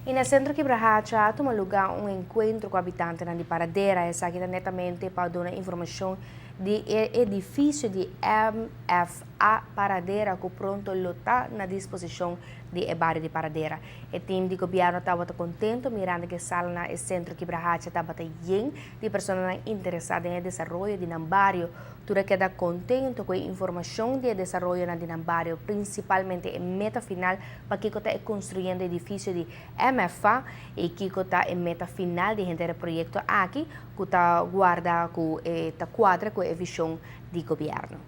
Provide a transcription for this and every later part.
E na Centro Quebrahacha, tumaluga um encontro com habitantes de Paradera. Essa aqui netamente para dar informação de edifício de MFA Paradera que pronto está na disposição de bairro de Paradera. O time de governo estava contente mirando que sala na Centro Quebrahacha estava bem de pessoas interessadas em desenvolvimento de Nambario. Tudo queda contente com a informação de desenvolvimento de Nambario, principalmente em meta final para que está construindo edifício de MFA e que está em meta final de gente projeto aqui que está guarda com está quadra com a visão do governo.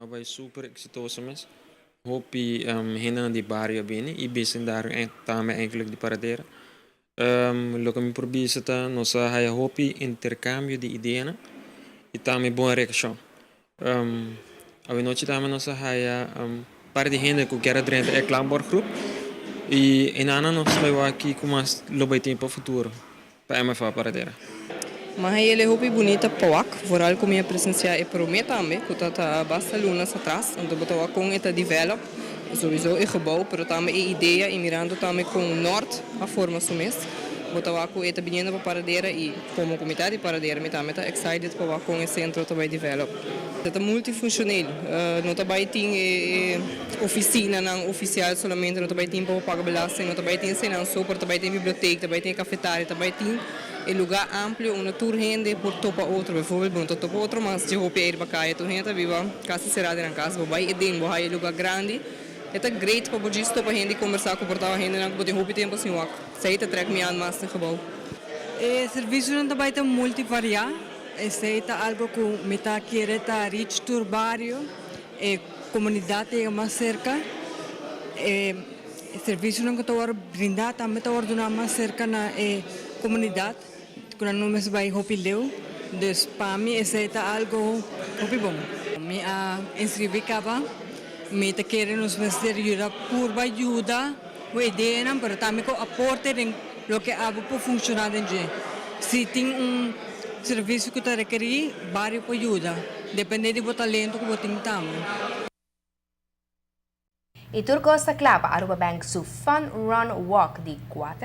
Vai super exitoso mas hopi hena di bairro bene e besen daar tame eigenlijk di Paradera. Lo que me provisa ta nossa haya hopi intercambio de ideia e tame boa reação. A noite tame nossa haya para de gente que quer dentro é Klambor Group e em ana nós vai aqui com mais lobo tempo futuro para MFA Paradera. Mas ele é muito bonita para vooral com minha presença e para mim também, que está basta lunas atrás, então botar com esta develop, sowieso o gebouw, mas também a ideia e mirando também com o norte a forma sumes, botar com esta menina para Paradera e como comitê de Paradera, me também está excited para com o centro também develop. É multifuncional, não também tem oficina não oficial somente, não também tem para pagar belasting, não também tem cena super, também tem biblioteca, também tem cafeteria, também tem el lugar amplo, uma tour gente por topa outro, bijvoorbeeld, não topa outro, mas de roupa ir para cá, então gente viva casa cerrada na casa, vai e tem, vai lugar grande, é great para poder topa gente conversar com portar gente na poder roupa tempo assim, ó, sei te trek me aan mas no gebouw. O serviço não também está multivariar, é algo que me está querendo reach tour barrio, comunidade é mais cerca, serviço não que está brindar também está ordenado mais cerca na comunidade. Quando não me vai hopileu, dus para mim esse é algo muito bom. Me inscrevi cá, me te querem nos fazer ajuda por ajuda, o ideia não, mas também com aporte em lo que abo para funcionar dentro. Se tem serviço que te requer, vários para ajuda, depende do talento que você tem também. E Turco está claro para o Bank Fun Run Walk de 4